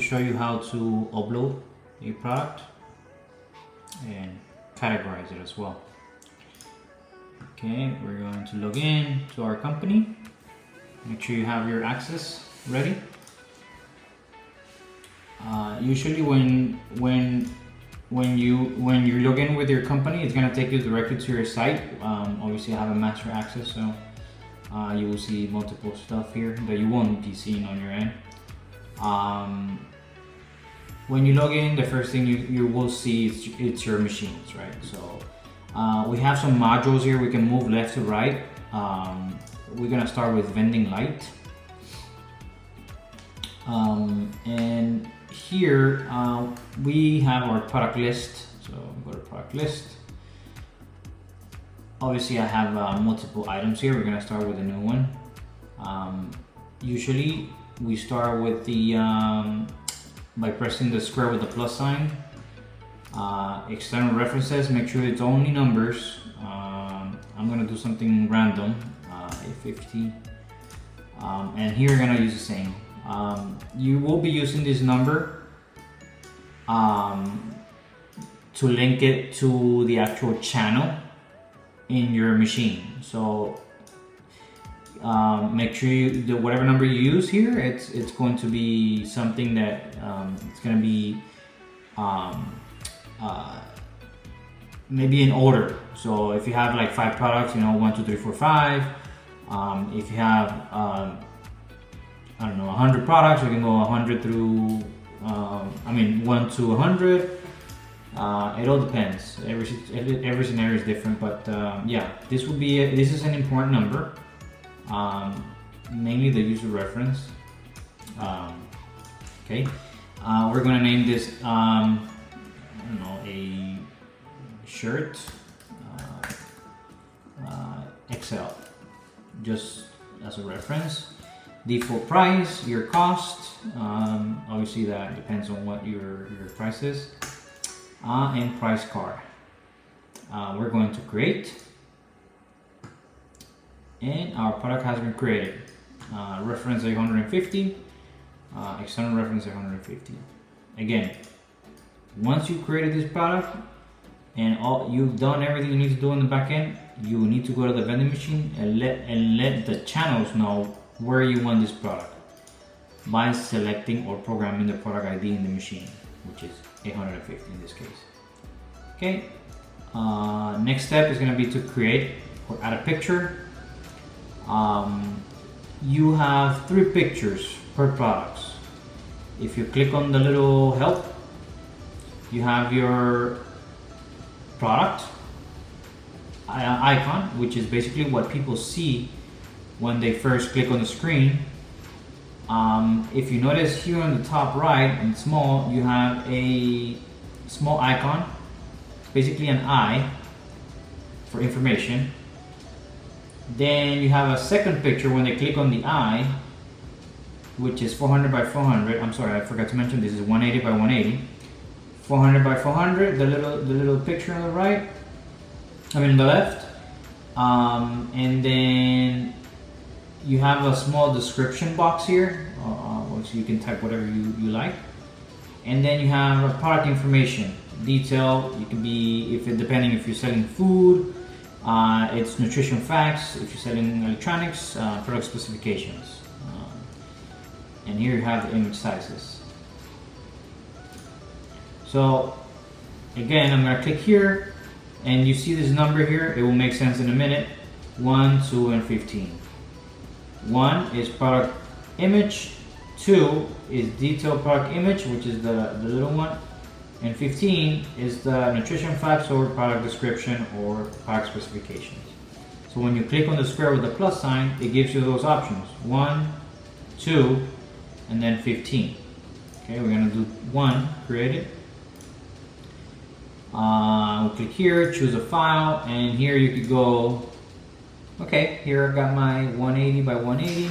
show you how to upload a product and categorize it as well. Okay, we're going to log in to our company. Make sure you have your access ready. Usually when you log in with your company, it's gonna take you directly to your site. Obviously I have a master access, so you will see multiple stuff here that you won't be seeing on your end. When you log in, the first thing you will see is it's your machines, right? So we have some modules here. We can move left to right. We're gonna start with Vending Lite. And here we have our product list. So go to product list. Obviously I have multiple items here. We're gonna start with a new one. Usually we start with the by pressing the square with the plus sign. External references, make sure it's only numbers. I'm gonna do something random, A50. And here you're gonna use the same. You will be using this number to link it to the actual channel in your machine. So make sure whatever number you use here, it's going to be something that it's going to be maybe in order. So if you have like 5 products, 1, 2, 3, 4, 5. If you have I don't know, 100 products, we can go 100 through 1 to 100. It all depends. Every scenario is different, but yeah, this is an important number. Mainly the user reference. Okay, we're gonna name this I don't know, a shirt XL, just as a reference. Default price, your cost, obviously that depends on what your price is, and price card. We're going to create, and our product has been created. Reference 850, external reference 850. Again, once you created this product and you've done everything you need to do in the back end, you need to go to the vending machine and let the channels know where you want this product by selecting or programming the product ID in the machine, which is 850 in this case. Okay, next step is going to be to create or add a picture. You have 3 pictures per product. If you click on the little help, you have your product icon, which is basically what people see when they first click on the screen. If you notice here on the top right and small, you have a small icon, basically an eye for information. Then you have a second picture when they click on the eye, which is 400 by 400. I'm sorry, I forgot to mention this is 180 by 180. 400 by 400, the little picture on the right, on the left. And then you have a small description box here, so you can type whatever you like. And then you have a product information, detail. You can be, depending if you're selling food, it's nutrition facts. If you're selling electronics, product specifications. And here you have the image sizes. So again, I'm gonna click here, and you see this number here. It will make sense in a minute. 1, 2, and 15. 1 is product image, 2 is detailed product image, which is the little one, and 15 is the nutrition facts or product description or product specifications. So when you click on the square with the plus sign, it gives you those options: 1, 2, and then 15. Okay, we're gonna do 1, create it. We'll click here, choose a file, and here you could go. Okay, here I've got my 180 by 180.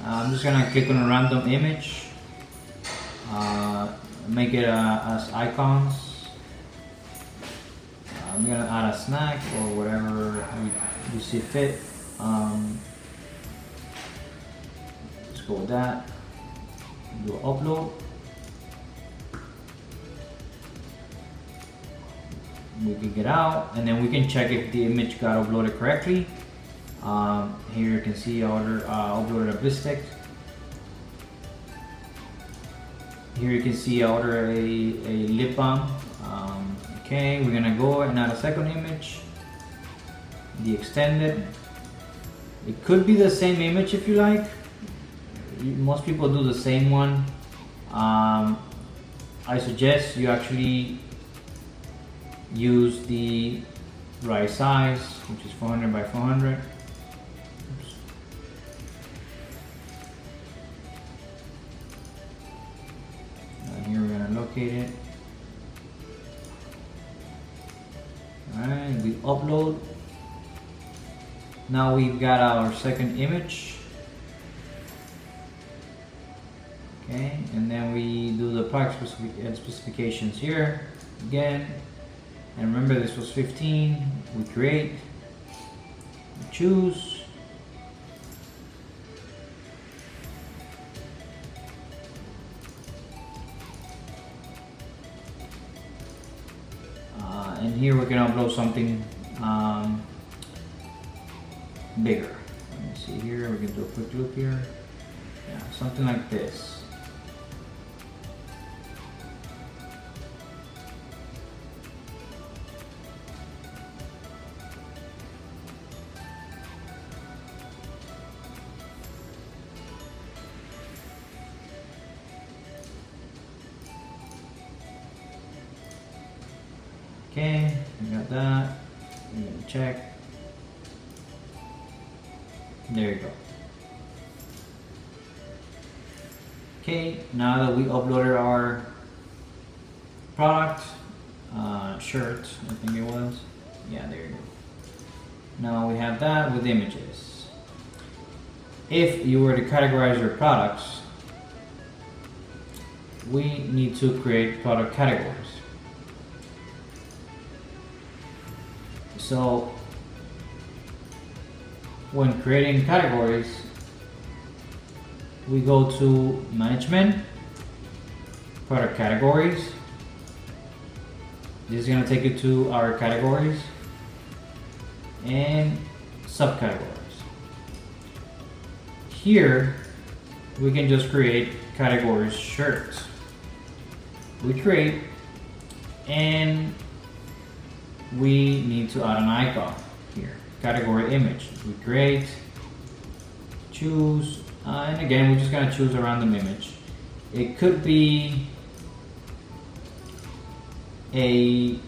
I'm just gonna click on a random image, make it as icons. I'm gonna add a snack or whatever you see fit. Let's go with that. do upload. We can get out, and then we can check if the image got uploaded correctly. Here you can see I uploaded a bistek. Here you can see I ordered a lip balm. Okay, we're gonna go and add a second image, the extended. It could be the same image if you like. Most people do the same one. I suggest you actually use the right size, which is 400 by 400. Oops. And here we're gonna locate it. Alright, we upload. Now we've got our second image. Okay, and then we do the product specifications here again. And remember, this was 15. We create, we choose. And here we're gonna upload something bigger. Let me see here, we can do a quick loop here. Yeah, something like this. Okay, we got that. We're gonna check. There you go. Okay, now that we uploaded our product, shirt, I think it was. Yeah, there you go. Now we have that with images. If you were to categorize your products, we need to create product categories. So when creating categories, we go to management, product categories. This is going to take you to our categories and subcategories. Here we can just create categories shirts. We create, and we need to add an icon here. Category image. We create, choose, and again we're just going to choose a random image. It could be a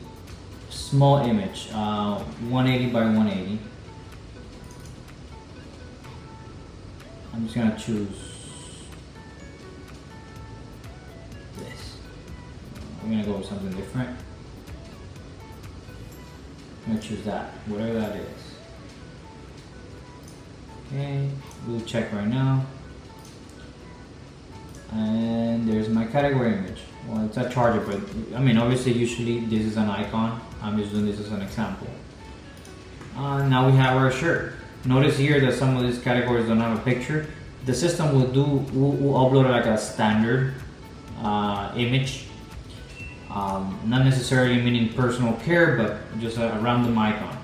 small image, 180 by 180. I'm just going to choose this. I'm going to go with something different. I'm going to choose that, whatever that is. Okay, we'll check right now. And there's my category image. Well, it's a charger, but I mean, obviously, usually this is an icon. I'm just doing this as an example. Now we have our shirt. Notice here that some of these categories don't have a picture. The system will upload like a standard image. Not necessarily meaning personal care, but just a random icon.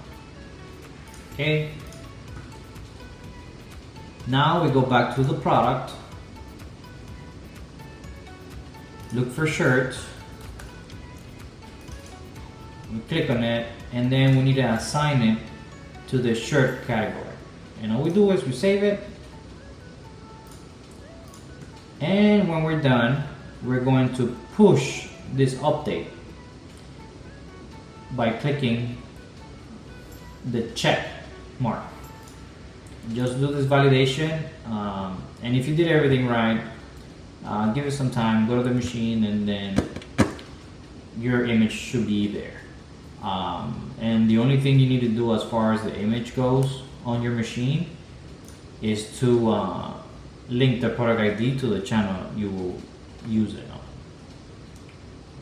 Okay. Now we go back to the product, look for shirts, we click on it, and then we need to assign it to the shirt category. And all we do is we save it, and when we're done, we're going to push this update by clicking the check mark. Just do this validation, and if you did everything right, give it some time, go to the machine, and then your image should be there. And the only thing you need to do as far as the image goes on your machine is to link the product ID to the channel you will use it on.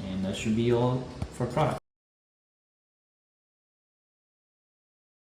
And that should be all for product.